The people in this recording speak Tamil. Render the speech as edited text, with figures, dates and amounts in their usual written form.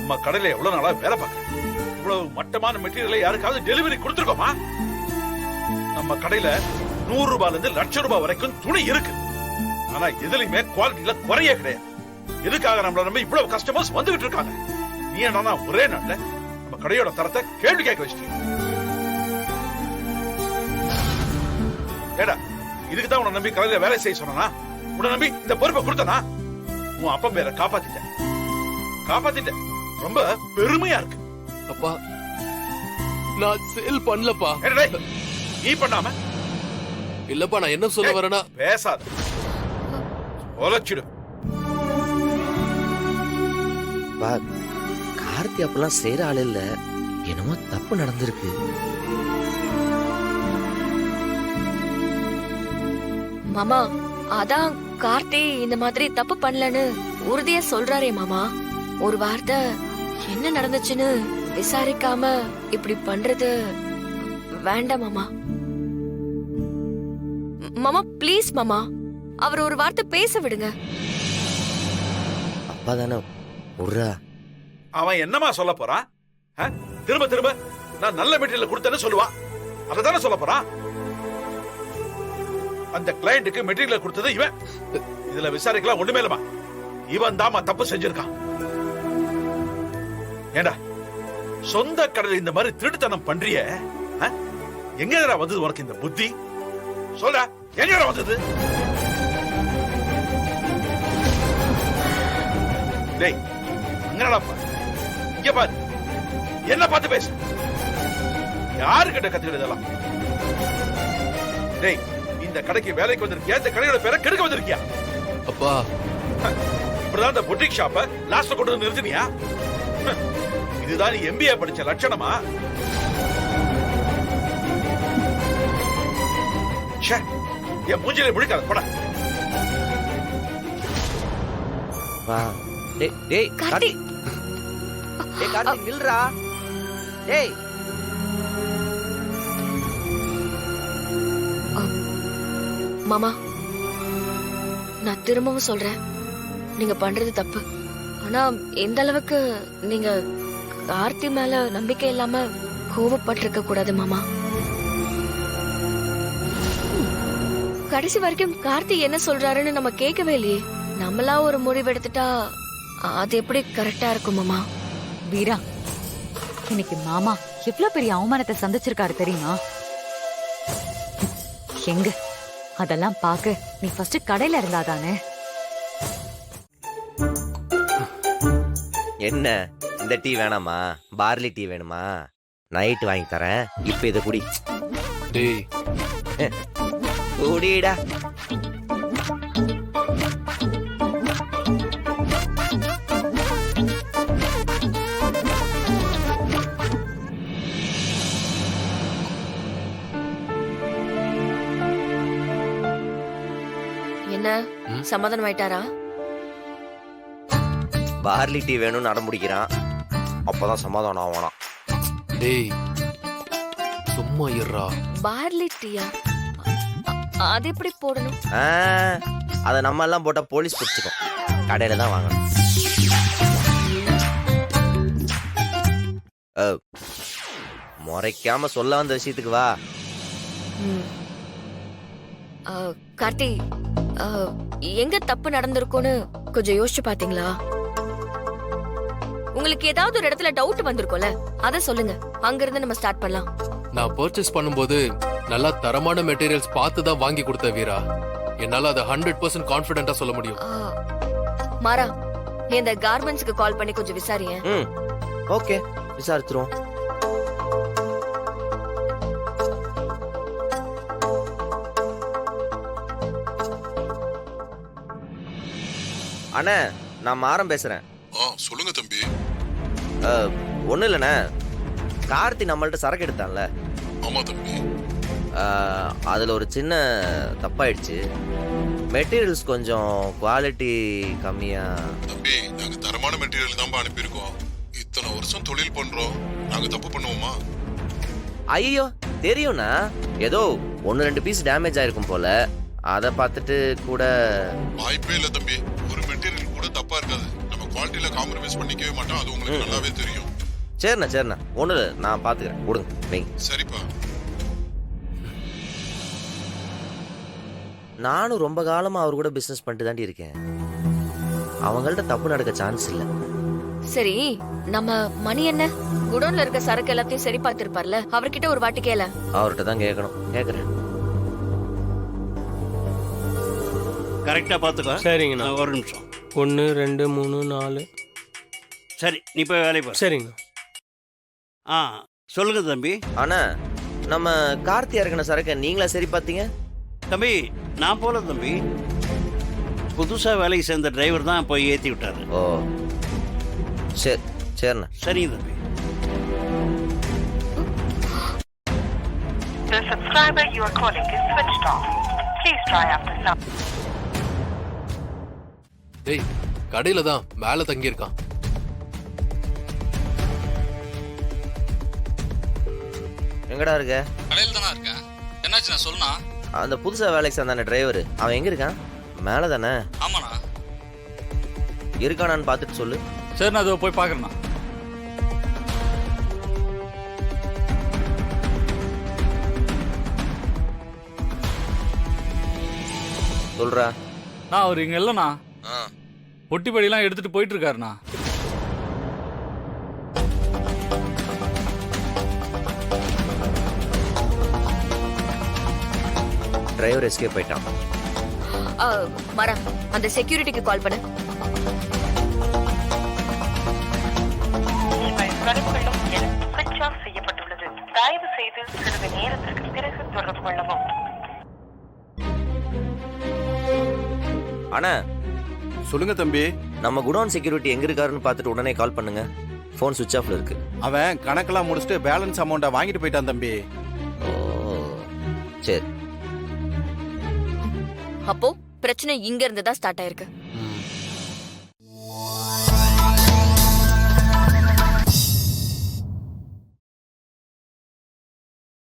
நம்ம கடையில எவ்வளவு நாளா வேலை பார்க்கறேன். இவ்வளவு மட்டமான மெட்டீரியலை யாருக்காவது டெலிவரி கொடுத்துருக்கோமா? நம்ம கடையில 100 ரூபாயில இருந்து ₹1,00,000 வரைக்கும் துணி இருக்கு. ஆனா எதுலயுமே குவாலிட்டியில குறைய கிடையாது. எதுக்காக நம்மள நம்பி இவ்வளவு கஸ்டமர்ஸ் வந்துகிட்டு இருக்காங்க? நீ என்னன்னா ஒரே நாள்ல நம்ம கடையோட தரத்தை கேள்வி கேட்க வச்சிட்டீங்க. ஏடா, இதுக்குதான் உன்னை நம்பி கடையில வேலை செய்ய சொன்னா? உன்னை நம்பி இந்த பொறுப்பை கொடுத்தனா? உன் அப்பா பேரை காப்பாத்திட்ட. ரொம்ப பெருமையா இருக்கு. அப்பா, நான் சேல் பண்ணலப்பா. நீ பண்ணாம? இல்லப்பா, நான் என்ன சொல்ல வரேன்னா, பேசாத, ஒலச்சிடும். கார்த்தி அப்பெல்லாம் செய்யற ஆள் இல்ல, என்னமோ தப்பு நடந்திருக்கு. மாமா, அதான் கார்த்தி இந்த மாதிரி தப்பு பண்ணலன்னு உறுதியா சொல்றாரே மாமா. ஒரு வார்த்தை என்ன நடந்துச்சுன்னு விசாரிக்காம இப்படி பண்றது வேண்டாம் மாமா. மாமா ப்ளீஸ் மாமா, அவர் ஒரு வார்த்தை பேச விடுங்க. அப்பா தானே உர்ரா. அவன் என்னமா சொல்ல போறான்? திரும்ப திரும்ப நான் நல்ல மெட்டீரியல் கொடுத்தேன்னு சொல்லுவான். அததானே சொல்ல போறான். அந்த கிளையண்ட்டுக்கு மெட்டீரியல் கொடுத்தது இவன். இதுல விசாரிக்கலாம் ஒண்ணுமே இல்லமா. இவன் தாமா தப்பு செஞ்சிருக்கான். ஏண்டா, சொந்த கடையில் இந்த மாதிரி திருட்டுத்தனம் பண்றிய, எங்கடா வந்தது உனக்கு இந்த புத்தி? சொல்ல, எங்கடா வந்தது? டேய், அங்கடா பாரு, இங்க பாரு, என்ன பார்த்து பேசு. யாருக்கிட்ட கத்துக்கிட்டதெல்லாம்? டேய், இந்த கடைக்கு வேலைக்கு வந்திருக்கியா? இந்த கடையோட பேரை கெடுக்க வந்திருக்கியா? அப்பா, இப்படிதான் இந்த பொட்டிக் ஷாப்பை லாஸ்ட்ல கொண்டு வந்து நிறுத்தினியா? இதுதான் நீ MBA படிச்ச லட்சணமா? என் மூஞ்சிலே முடிக்காத போட. டேய் கார்த்தி, கார்த்தி நில்றா. டேய், மாமா, நான் திரும்பவும் சொல்றேன், நீங்க பண்றது தப்பு. ஆனா எந்த அளவுக்கு நீங்க கார்த்தி மேல நம்பிக்கை இல்லாம கோவப்பட்டிருக்க கூடாது மாமா. கடைசி வரைக்கும் கார்த்தி என்ன சொல்றாருன்னு நம்ம கேட்கவே இல்லையே. நம்மளா ஒரு முடிவு எடுத்துட்டா அது எப்படி கரெக்டா இருக்கும் மாமா? வீரா, இன்னைக்கு மாமா எவ்வளவு பெரிய அவமானத்தை சந்திச்சிருக்காரு தெரியுமா? எங்க அதெல்லாம் பாக்க நீ ஃபர்ஸ்ட் கடையில இருந்தாதானே. என்ன இந்த டீ வேணாமா? பார்லி டீ வேணுமா? நைட் வாங்கி தரேன். இப்ப இத குடி. டேய், குடிடா. என்ன சமாதானம் ஆயிட்டாரா? பார்லி டீ வேணும்னு அடம் பிடிக்கிறான். அப்பதான் சமாதானம் ஆவானா. டேய், சும்மா இருடா. பார்லி டீயா? அது எப்படி போடணும்? அத நம்ம எல்லாம் போட்டா போலீஸ் பிடிச்சுக்கும். கடையில தான் வாங்கணும். முறைக்காம சொல்ல வந்த விஷயத்துக்கு வா. கார்த்தி, எங்க தப்பு நடந்திருக்கும்னு கொஞ்சம் யோசிச்சு பாத்தீங்களா? உங்களுக்கு ஏதாவது ஒரு இடத்துல டவுட் வந்திருக்கும்ல, அத சொல்லுங்க. அங்க இருந்து நம்ம ஸ்டார்ட் பண்ணலாம். நான் பர்ச்சேஸ் பண்ணும்போது நல்லா தரமான மெட்டீரியல்ஸ் பார்த்து தான் வாங்கி கொடுத்த வீரா. என்னால அதை 100% கான்பிடென்ட்டா சொல்ல முடியும். மாறா, நீ இந்த கார்மெண்ட்ஸ்க்கு கால் பண்ணி கொஞ்சம் விசாரியே. ஓகே, விசாரிச்சுறோம். அண்ணே, நான் மாறம் பேசுறேன். சொல்லுங்க தம்பி. ஒண்ணு இல்லண்ணே, கார்த்தி நம்மள்ட்ட சரக்கு எடுத்தான்ல. ஆமா தம்பி. அதுல ஒரு சின்ன தப்பாயிடுச்சு. மெட்டீரியல்ஸ் கொஞ்சம் குவாலிட்டி கம்மியா. தம்பி, நாங்க தரமான மெட்டீரியல் தான் அனுப்பியிருக்கோம். இத்தனை வருஷம் தொழில் பண்றோம், நாங்க தப்பு பண்ணுவோமா? ஐயோ, தெரியும்ண்ணா. ஏதோ 1-2 பீஸ் டேமேஜ் ஆயிருக்கும் போல. அதை பார்த்துட்டு கூட. வாய்ப்பே இல்ல தம்பி. ஒரு மெட்டீரியல் கூட தப்பா இருக்காது. நம்ம குவாலிட்டியில காம்ப்ரமைஸ் பண்ணிக்கவே மாட்டோம், அது உங்களுக்கு நல்லாவே தெரியும். சரிண்ணா சரிண்ணா, ஒண்ணு இல்ல, நான் பாத்துக்கிறேன், கொடுங்க வைங்க. சரிப்பா. நானும் ரொம்ப காலமா அவர் கூட பிசினஸ் பண்ணிட்டு தாண்டி இருக்கேன். அவங்கள்ட்ட தப்பு நடக்க சான்ஸ் இல்ல. சரி, நம்ம மணி என்ன குடோன்ல இருக்க சரக்கு எல்லாத்தையும் சரி பார்த்திருப்பார்ல, அவர்கிட்ட ஒரு வாட்டி கேள. அவர்கிட்ட தான் கேட்கணும், கேட்கறேன். கரெக்டா பாத்துக்கோ. சரிங்கண்ணா. ஒரு நிமிஷம். 1 2 3 4. சரி, நீ போய் வேலையை பாரு. சரிங்கண்ணா. ஆ, சொல்லுங்க தம்பி. ஆனா நம்ம கார்த்தி இறக்கின சரக்க நீங்களா சரி பார்த்தீங்க? தம்பி, நான் போல தம்பி. புதுசா வேலைக்கு சேர்ந்த டிரைவர் தான் போய் ஏத்தி விட்டாரு. ஓ சரி சரிண்ணா. சரிங்க தம்பி. The subscriber you are calling is switched off. Please try after some. டேய், கடையில தான் மேல தங்கி இருக்கான். எங்கடா இருக்க? கடையில் தானே இருக்கேன். என்னாச்சு நான் சொல்லுண்ணா? அந்த புதுசா வேலைக்கு சேர்ந்தான டிரைவர் அவன் எங்க இருக்கான்? மேல தானே ஆமாண்ணா. இருக்கானான்னு பார்த்துட்டு சொல்லு. சரி, நான் அதை போய் பார்க்குறேண்ணா. சொல்றா. நான் அவர் இங்கே இல்லைண்ணா. பொட்டிப்படியெல்லாம் எடுத்துட்டு போயிட்டு இருக்காருண்ணா. டிரைவர் எஸ்கேப் போயிட்டான். மரா, அந்த செக்யூரிட்டிக்கு கால் பண்ணு. உங்கள் கருத்துள்ளும் எண் switch off செய்யப்பட்டுள்ளது. தயவு செய்து சிறிது நேரத்திற்கு பிறகு தொடர்பு கொள்ளவும். அண்ணா சொல்லுங்க தம்பி. நம்ம குடோன் செக்யூரிட்டி எங்க இருக்காருன்னு பார்த்துட்டு உடனே கால் பண்ணுங்க. ஃபோன் சுவிட்ச் ஆஃப்ல இருக்கு. அவன் கணக்கெல்லாம் முடிச்சுட்டு பேலன்ஸ் அமௌண்ட்டை வாங்கிட்டு போயிட்டான் தம்பி. ஓ சரி. அப்போ பிரச்சனை இங்க இருந்து தான் ஸ்டார்ட் ஆயிருக்கு.